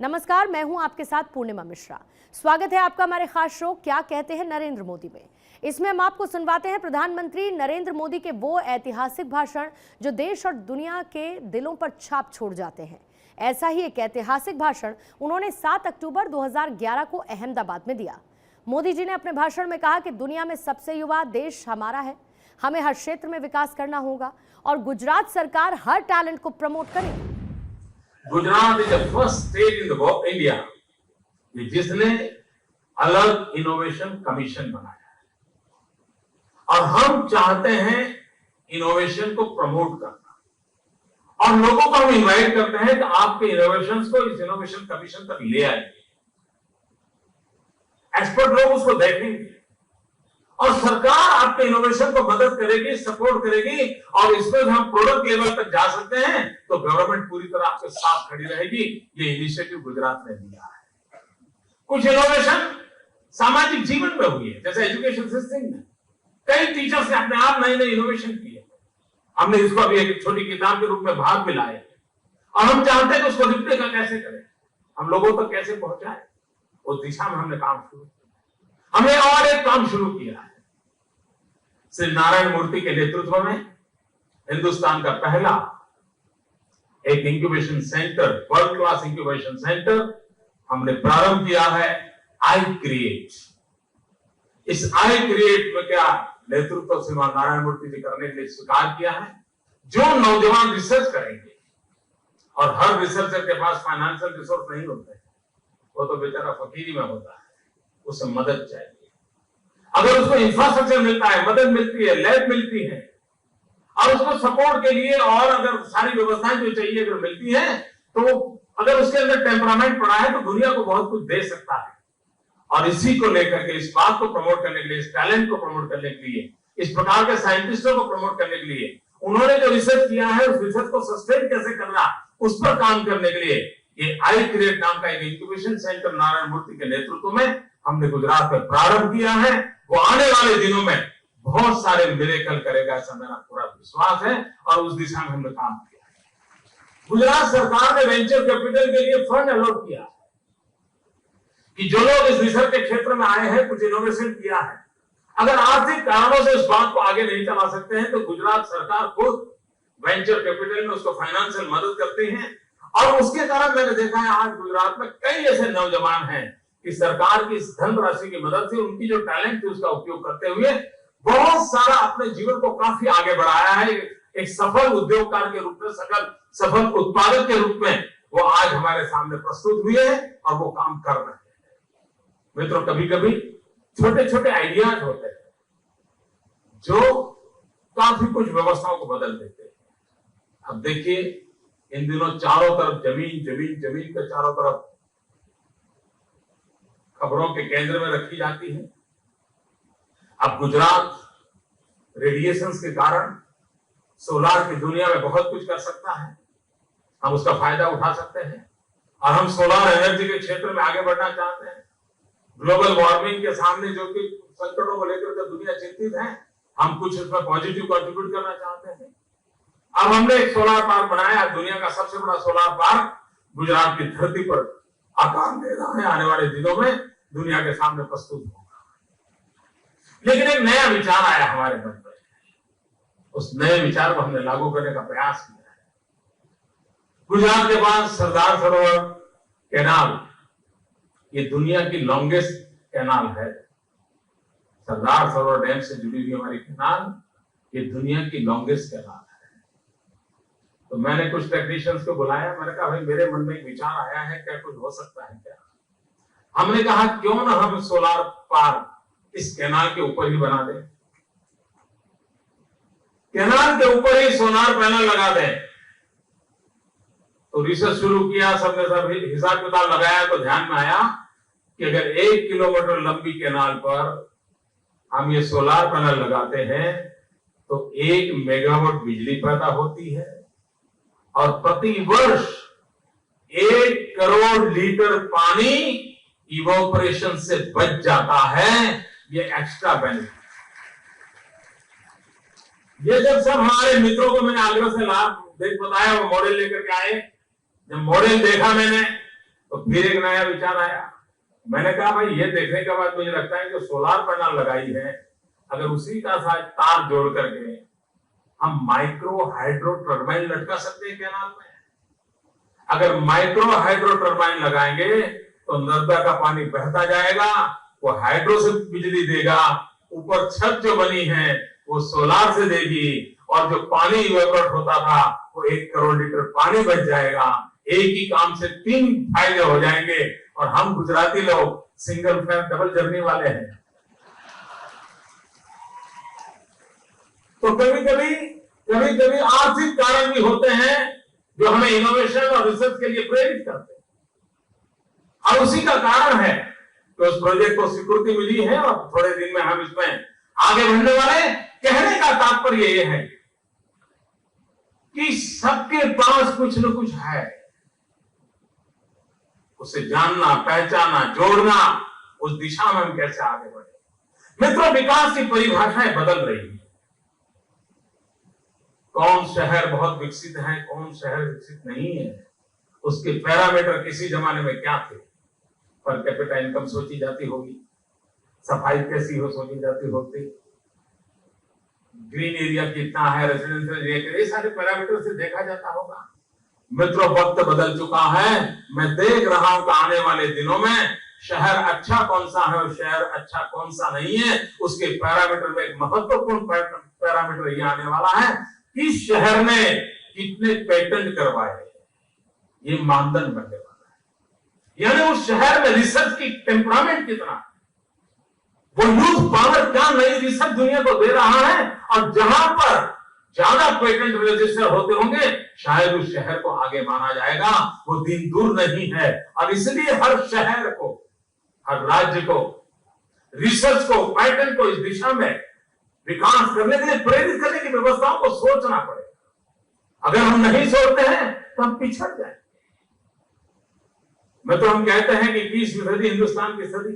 नमस्कार, मैं हूं आपके साथ पूर्णिमा मिश्रा। स्वागत है आपका हमारे खास शो क्या कहते हैं नरेंद्र मोदी में। इसमें हम आपको सुनवाते हैं प्रधानमंत्री नरेंद्र मोदी के वो ऐतिहासिक भाषण जो देश और दुनिया के दिलों पर छाप छोड़ जाते हैं। ऐसा ही एक ऐतिहासिक भाषण उन्होंने 7 अक्टूबर 2011 को अहमदाबाद में दिया। मोदी जी ने अपने भाषण में कहा कि दुनिया में सबसे युवा देश हमारा है, हमें हर क्षेत्र में विकास करना होगा और गुजरात सरकार हर टैलेंट को प्रमोट करेगी। Gujarat is the first state in the India जिसने अलग इनोवेशन कमीशन बनाया है और हम चाहते हैं इनोवेशन को प्रमोट करना और लोगों को हम इनवाइट करते हैं कि आपके इनोवेशंस को इस इनोवेशन कमीशन तक ले आइए। एक्सपर्ट लोग उसको देखेंगे और सरकार आपके इनोवेशन को मदद करेगी, सपोर्ट करेगी और इसमें हम प्रोडक्ट लेवल तक जा सकते हैं तो गवर्नमेंट पूरी तरह आपके साथ खड़ी रहेगी। ये इनिशिएटिव गुजरात ने लिया है। कुछ इनोवेशन सामाजिक जीवन में हुई है, जैसे एजुकेशन सिस्टम में कई टीचर्स ने अपने आप नए नए इनोवेशन किए। हमने इसको अभी एक छोटी किताब के रूप में भाग में लाए और हम चाहते हैं कि उसको रिप्लिका कैसे करें, हम लोगों तक कैसे पहुंचाए, उस दिशा में हमने काम शुरू किया। हमने और एक काम शुरू किया है। श्री नारायण मूर्ति के नेतृत्व में हिंदुस्तान का पहला एक incubation centre, world class incubation centre हमने प्रारंभ किया है, आई क्रिएट। इस आई क्रिएट में क्या नेतृत्व श्रीमान नारायण मूर्ति जी करने के लिए स्वीकार किया है। जो नौजवान रिसर्च करेंगे और हर रिसर्चर के पास फाइनेंशियल रिसोर्स नहीं होते, वो तो बेचारा फकीरी में होता है, उसे मदद चाहिए। अगर उसको इंफ्रास्ट्रक्चर मिलता है, मदद मिलती है, लैब मिलती है और उसको सपोर्ट के लिए और अगर सारी व्यवस्थाएं जो चाहिए अगर मिलती है तो अगर उसके अंदर टेम्परामेंट पड़ा है तो दुनिया को बहुत कुछ दे सकता है। और इसी को लेकर के, इस बात को प्रमोट करने के लिए, इस टैलेंट को प्रमोट करने के लिए, इस प्रकार के साइंटिस्टों को प्रमोट करने के लिए उन्होंने जो रिसर्च किया है उस रिसर्च को सस्टेन कैसे करना, उस पर काम करने के लिए ये आई क्रिएट नाम का एक इंक्यूबेशन सेंटर नारायण मूर्ति के नेतृत्व में हमने गुजरात में प्रारंभ किया है। वो आने वाले दिनों में बहुत सारे मिरेकल करेगा, ऐसा मेरा पूरा विश्वास है और उस दिशा में हमने काम किया है। गुजरात सरकार ने वेंचर कैपिटल के लिए फंड अलॉट किया है कि जो लोग इस रिसर्च के क्षेत्र में आए हैं, कुछ इनोवेशन किया है, अगर आर्थिक कारणों से इस बात को आगे नहीं चला सकते हैं तो गुजरात सरकार खुद वेंचर कैपिटल में उसको फाइनेंशियल मदद करती है। और उसके कारण मैंने देखा है आज गुजरात में कई ऐसे नौजवान हैं कि सरकार की इस धनराशि की मदद से उनकी जो टैलेंट थी उसका उपयोग करते हुए बहुत सारा अपने जीवन को काफी आगे बढ़ाया है। एक सफल उद्योगकार के रूप में, सफल उत्पादक के रूप में वो आज हमारे सामने प्रस्तुत हुए हैं और वो काम कर रहे हैं। मित्रों, कभी कभी छोटे छोटे आइडियाज होते हैं जो काफी कुछ व्यवस्थाओं को बदल देते हैं। अब देखिए, इन दिनों चारों तरफ जमीन जमीन जमीन के चारों तरफ खबरों के केंद्र में रखी जाती है। अब गुजरात रेडिएशंस के कारण सोलार की दुनिया में बहुत कुछ कर सकता है, हम उसका फायदा उठा सकते हैं और हम सोलार एनर्जी के क्षेत्र में आगे बढ़ना चाहते हैं। ग्लोबल वार्मिंग के सामने जो कि संकटों को लेकर के दुनिया चिंतित है, हम कुछ उसमें पॉजिटिव कंट्रीब्यूट करना चाहते हैं। अब हमने एक सोलार पार्क बनाया, दुनिया का सबसे बड़ा सोलार पार्क गुजरात की धरती पर आकार दे रहा है, आने वाले दिनों में दुनिया के सामने प्रस्तुत होगा। लेकिन एक नया विचार आया हमारे मन में, उस नए विचार को हमने लागू करने का प्रयास किया है। गुजरात के पास सरदार सरोवर कैनाल, ये दुनिया की लॉन्गेस्ट कैनाल है। सरदार सरोवर डैम से जुड़ी हुई हमारी कैनाल ये दुनिया की लॉन्गेस्ट कैनाल है। तो मैंने कुछ टेक्नीशियंस को बुलाया, मैंने कहा भाई मेरे मन में एक विचार आया है, क्या कुछ हो सकता है क्या? हमने कहा क्यों ना हम सोलार पार्क इस कैनाल के ऊपर ही बना दें, कैनाल के ऊपर ही सोलार पैनल लगा दें। तो रिसर्च शुरू किया, सबने सब हिसाब किताब लगाया तो ध्यान में आया कि अगर 1 किलोमीटर लंबी कैनाल पर हम ये सोलार पैनल लगाते हैं तो 1 मेगावाट बिजली पैदा होती है और प्रति वर्ष 1 करोड़ लीटर पानी इवोपरेशन से बच जाता है। ये एक्स्ट्रा बेनिफिट। ये जब सब हमारे मित्रों को मैंने आग्रह से लाभ देख बताया, वो मॉडल लेकर के आए। जब मॉडल देखा मैंने तो फिर एक नया विचार आया। मैंने कहा भाई ये देखने के बाद मुझे लगता है कि सोलार पैनल लगाई है, अगर उसी का साथ तार जोड़ करके हम माइक्रो हाइड्रो टर्बाइन लटका सकते हैं कैनाल में। अगर माइक्रो हाइड्रो टर्बाइन लगाएंगे तो नर्मदा का पानी बहता जाएगा, वो हाइड्रो से बिजली देगा, ऊपर छत जो बनी है वो सोलार से देगी, और जो पानी इवेपोरेट होता था वो 1 करोड़ लीटर पानी बच जाएगा। एक ही काम से 3 फायदे हो जाएंगे। और हम गुजराती लोग सिंगल फैन डबल जर्नी वाले हैं, तो कभी कभी आर्थिक कारण भी होते हैं जो हमें इनोवेशन और रिसर्च के लिए प्रेरित करते हैं, और उसी का कारण है कि उस प्रोजेक्ट को स्वीकृति मिली है और थोड़े दिन में हम इसमें आगे बढ़ने वाले। कहने का तात्पर्य ये है कि सबके पास कुछ न कुछ है, उसे जानना, पहचाना, जोड़ना, उस दिशा में हम कैसे आगे बढ़े। मित्रों, विकास की परिभाषाएं बदल रही है। कौन शहर बहुत विकसित है, कौन शहर विकसित नहीं है, उसके पैरामीटर किसी जमाने में क्या थे। पर कैपिटा इनकम सोची जाती होगी, सफाई कैसी हो सोची जाती होती, ग्रीन एरिया कितना है, रेजिडेंशियल एरिया, ये सारे पैरामीटर से देखा जाता होगा। मित्रों, वक्त बदल चुका है। मैं देख रहा हूं कि आने वाले दिनों में शहर अच्छा कौन सा है और शहर अच्छा कौन सा नहीं है, उसके पैरामीटर में एक महत्वपूर्ण पैरामीटर ये आने वाला है कि शहर ने कितने पेटेंट करवाए, ये मानदंड बनने वाला है। यानी उस शहर में रिसर्च की टेम्परामेंट कितना, वो यूथ पावर क्या नई रिसर्च दुनिया को दे रहा है, और जहां पर ज्यादा पेटेंट रजिस्टर होते होंगे शायद उस शहर को आगे माना जाएगा। वो दिन दूर नहीं है, और इसलिए हर शहर को, हर राज्य को रिसर्च को, पैटर्न को इस दिशा में विकास करने के लिए प्रेरित करने की व्यवस्थाओं को सोचना पड़ेगा। अगर हम नहीं सोचते हैं तो हम पिछड़ जाएंगे। मैं तो हम कहते हैं कि 20वीं सदी हिंदुस्तान की सदी,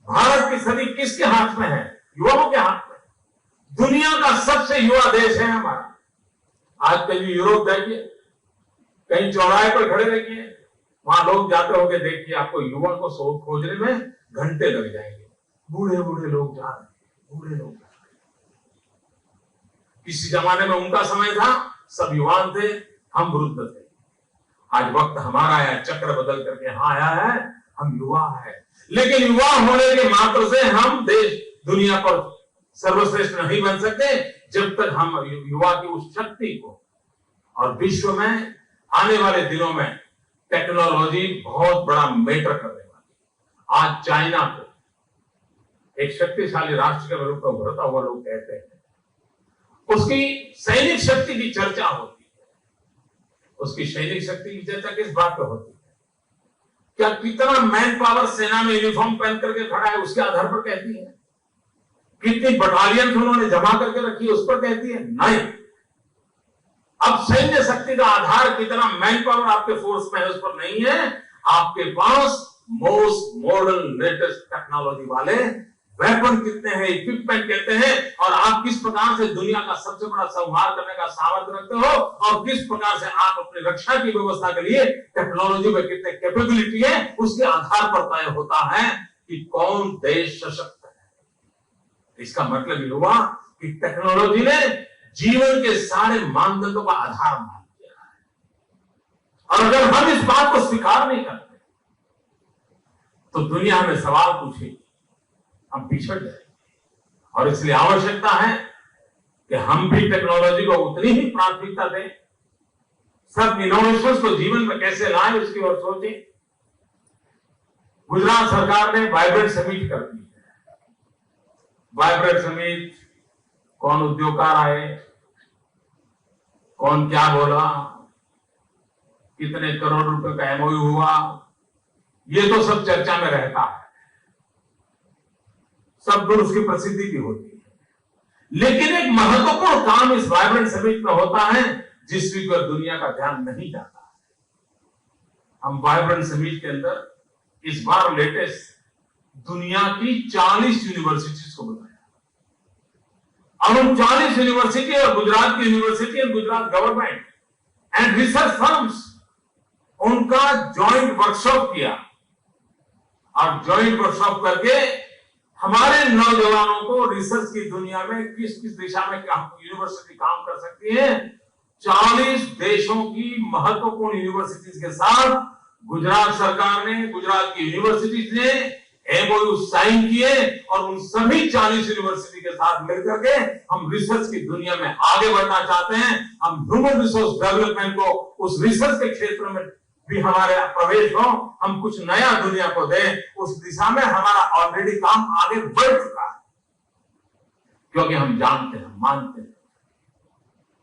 भारत की सदी किसके हाथ में है? युवाओं के हाथ में। दुनिया का सबसे युवा देश है हमारा। आज कभी यूरोप जाइए, कहीं चौराहे पर खड़े रहिए, वहां लोग जाते होंगे, देखिए आपको युवा को खोजने में घंटे लग जाएंगे। बूढ़े बूढ़े लोग जा रहे हैं, बूढ़े लोग जा रहे हैं। किसी जमाने में उनका समय था, सब युवान थे, हम वृद्ध थे। आज वक्त हमारा है, चक्र बदल करके यहाँ आया है, हम युवा है। लेकिन युवा होने के मात्र से हम देश दुनिया पर सर्वश्रेष्ठ नहीं बन सकते जब तक हम युवा की उस शक्ति को, और विश्व में आने वाले दिनों में टेक्नोलॉजी बहुत बड़ा मैटर करने वाली। आज चाइना को एक शक्तिशाली राष्ट्र के रूप में उभरता हुआ लोग कहते हैं, उसकी सैनिक शक्ति की चर्चा होती है। उसकी सैनिक शक्ति की चर्चा किस बात पर होती है? क्या कितना मैन पावर सेना में यूनिफॉर्म पहन करके खड़ा है उसके आधार पर कहती है? कितनी बटालियन उन्होंने जमा करके रखी है उस पर कहती है? नहीं। अब सैन्य शक्ति का आधार कितना मैन पावर आपके फोर्स में है उस पर नहीं है। आपके पास मोस्ट मॉडर्न लेटेस्ट टेक्नोलॉजी वाले वेपन कितने हैं, इक्विपमेंट कहते हैं, और आप किस प्रकार से दुनिया का सबसे बड़ा संहार करने का सामर्थ्य रखते हो, और किस प्रकार से आप अपनी रक्षा की व्यवस्था के लिए टेक्नोलॉजी में कितने कैपेबिलिटी है, उसके आधार पर तय होता है कि कौन देश सशक्त है। इसका मतलब ये हुआ कि टेक्नोलॉजी ने जीवन के सारे मानदंडों का आधार मान लिया है, और अगर हम इस बात को स्वीकार नहीं करते तो दुनिया हमें सवाल पूछेगी, हम पिछड़ जाएंगे। और इसलिए आवश्यकता है कि हम भी टेक्नोलॉजी को उतनी ही प्राथमिकता दें, सब इनोवेशंस को जीवन में कैसे लाएं उसकी ओर सोचें। गुजरात सरकार ने वाइब्रेंट समिट कर दी है। वाइब्रेंट समिट, कौन उद्योगकार आए, कौन क्या बोला, कितने करोड़ रुपए का एमओयू हुआ, ये तो सब चर्चा में रहता है, सब दूर उसकी प्रसिद्धि भी होती है। लेकिन एक महत्वपूर्ण काम इस वाइब्रेंट समिट में होता है जिसकी पर दुनिया का ध्यान नहीं जाता है। हम वाइब्रेंट समिट के अंदर इस बार लेटेस्ट दुनिया की 40 यूनिवर्सिटीज को बुलाया, और उन 40 यूनिवर्सिटी और गुजरात की यूनिवर्सिटी और Gujarat government and research firms, उनका जॉइंट वर्कशॉप किया और जॉइंट वर्कशॉप करके हमारे नौजवानों को रिसर्च की दुनिया में किस किस दिशा में यूनिवर्सिटी काम कर सकती है, 40 देशों की महत्वपूर्ण यूनिवर्सिटीज के साथ गुजरात सरकार ने, गुजरात की यूनिवर्सिटीज ने एमओयू साइन किए और उन सभी 40 यूनिवर्सिटी के साथ मिलकर के हम रिसर्च की दुनिया में आगे बढ़ना चाहते हैं। हम ह्यूमन रिसोर्स डेवलपमेंट को उस रिसर्च के क्षेत्र में भी हमारे प्रवेश हो, हम कुछ नया दुनिया को दें, उस दिशा में हमारा ऑलरेडी काम आगे बढ़ चुका है, क्योंकि हम जानते हैं, मानते हैं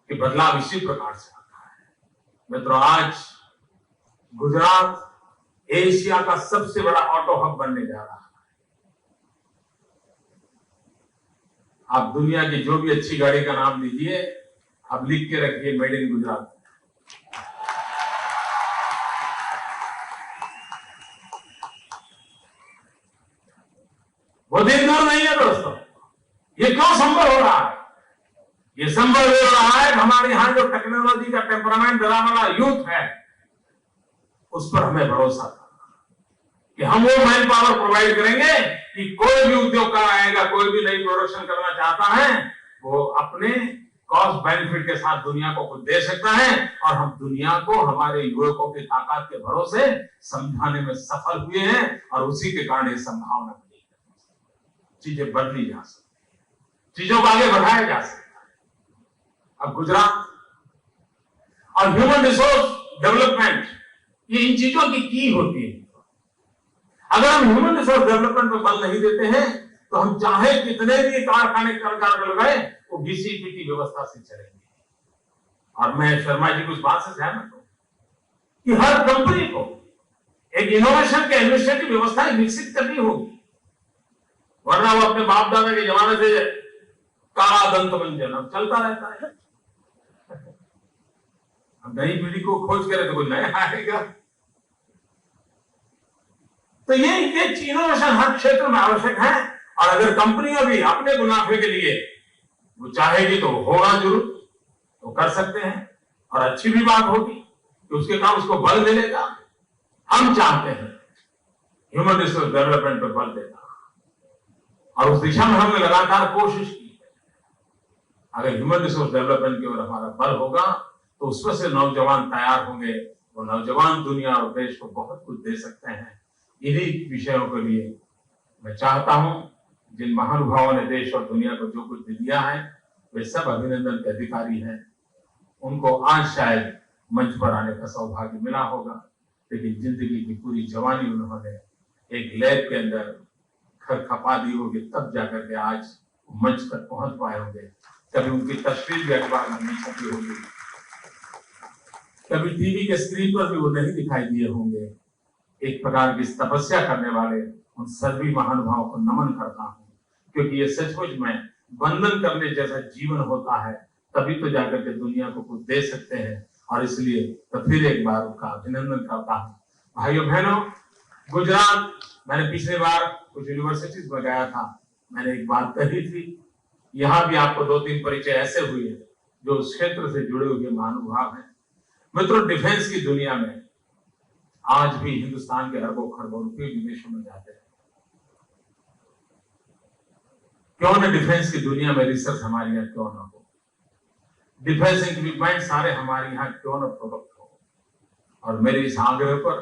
कि बदलाव इसी प्रकार से आता है। मित्रों, आज गुजरात एशिया का सबसे बड़ा ऑटो हब बनने जा रहा है। आप दुनिया की जो भी अच्छी गाड़ी का नाम लीजिए, आप लिख के रखिए मेड इन गुजरात। वो दिन दूर नहीं है दोस्तों। ये क्यों संभव हो रहा है? ये संभव हो रहा है हमारे यहां जो टेक्नोलॉजी का टेम्परामेंट धरा वाला यूथ है, उस पर हमें भरोसा था कि हम वो मैन पावर प्रोवाइड करेंगे कि कोई भी उद्योगकार आएगा, कोई भी नई प्रोडक्शन करना चाहता है, वो अपने कॉस्ट बेनिफिट के साथ दुनिया को कुछ दे सकता है। और हम दुनिया को हमारे युवकों की ताकत के भरोसे समझाने में सफल हुए हैं और उसी के कारण ये संभावना बनी। चीजें बदली जा सकती, चीजों को आगे बढ़ाया जा सकता है। अब गुजरात और ह्यूमन रिसोर्स डेवलपमेंट, ये इन चीजों की होती है। अगर हम ह्यूमन रिसोर्स डेवलपमेंट पर बल नहीं देते हैं तो हम चाहे कितने भी कारखाने लगाए, वो घिसी पिटी व्यवस्था से चलेंगे। और मैं शर्मा जी की उस बात से सहमत हूं कि हर कंपनी को एक इनोवेशन के एडमिनिस्ट्रेटिव व्यवस्थाएं विकसित करनी होगी, वरना वो अपने बाप दादा के जमाने से काला दंत मंजन अब चलता रहता है। अब नई पीढ़ी को खोज करे तो कोई नया आएगा। तो ये इनोवेशन हर क्षेत्र में आवश्यक है। और अगर कंपनियां भी अपने मुनाफे के लिए वो चाहेगी तो होगा जरूर, तो कर सकते हैं। और अच्छी भी बात होगी कि उसके काम उसको बल मिलेगा। हम चाहते हैं ह्यूमन रिसोर्स डेवलपमेंट पर बल देना और उस दिशा में हमने लगातार कोशिश की है। अगर ह्यूमन रिसोर्स डेवलपमेंट की ओर हमारा बल होगा तो उसमें से नौजवान तैयार होंगे, वो नौजवान दुनिया और देश को बहुत कुछ दे सकते हैं। इन्हीं विषयों के लिए मैं चाहता हूं, जिन महानुभावों ने देश और दुनिया को जो कुछ भी दिया है वे सब अभिनंदन के अधिकारी हैं। उनको आज शायद मंच पर आने का सौभाग्य मिला होगा, लेकिन जिंदगी की पूरी जवानी उन्होंने एक लैब के अंदर खपा दी होगी, तब जाकर के आज मंच तक पहुंच पाए होंगे। कभी उनकी तस्वीर भी अखबार में नहीं छपी होगी, कभी टीवी के स्क्रीन पर भी वो नहीं दिखाई दिए होंगे। एक प्रकार की तपस्या करने वाले उन सभी महानुभावों को नमन करता हूं, क्योंकि ये सचमुच में वंदन करने जैसा जीवन होता है, तभी तो जाकर के दुनिया को कुछ दे सकते हैं। और इसलिए तो फिर एक बार उनका अभिनंदन करता हूं। भाइयों बहनों, गुजरात, मैंने पिछली बार कुछ यूनिवर्सिटीज में गया था, मैंने एक बात कही थी, यहाँ भी आपको 2-3 परिचय ऐसे हुए जो उस क्षेत्र से जुड़े हुए महानुभाव हैं। मित्रों, डिफेंस की दुनिया में आज भी हिंदुस्तान के अरबों खरबों रुपये विदेशों में जाते हैं। क्यों न डिफेंस की दुनिया में रिसर्च हमारे यहाँ क्यों ना हो, डिफेंस इक्विपमेंट सारे हमारे यहाँ क्यों न प्रोडक्ट हो। और मेरे इस आग्रह पर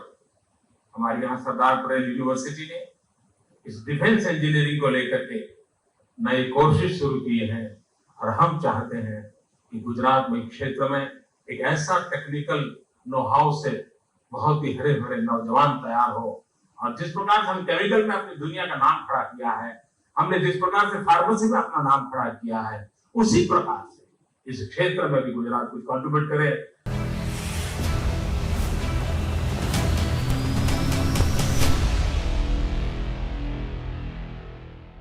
हमारे यहाँ सरदार पटेल यूनिवर्सिटी ने इस डिफेंस इंजीनियरिंग को लेकर के नई कोशिश शुरू की है। और हम चाहते हैं कि गुजरात में क्षेत्र में एक ऐसा टेक्निकल नो हाउ से बहुत ही हरे भरे नौजवान तैयार हो। और जिस प्रकार से हम केमिकल में अपनी दुनिया का नाम खड़ा किया है, हमने जिस प्रकार से फार्मेसी में अपना नाम खड़ा किया है, उसी प्रकार से इस क्षेत्र में भी गुजरात कुछ कंट्रीब्यूट करे।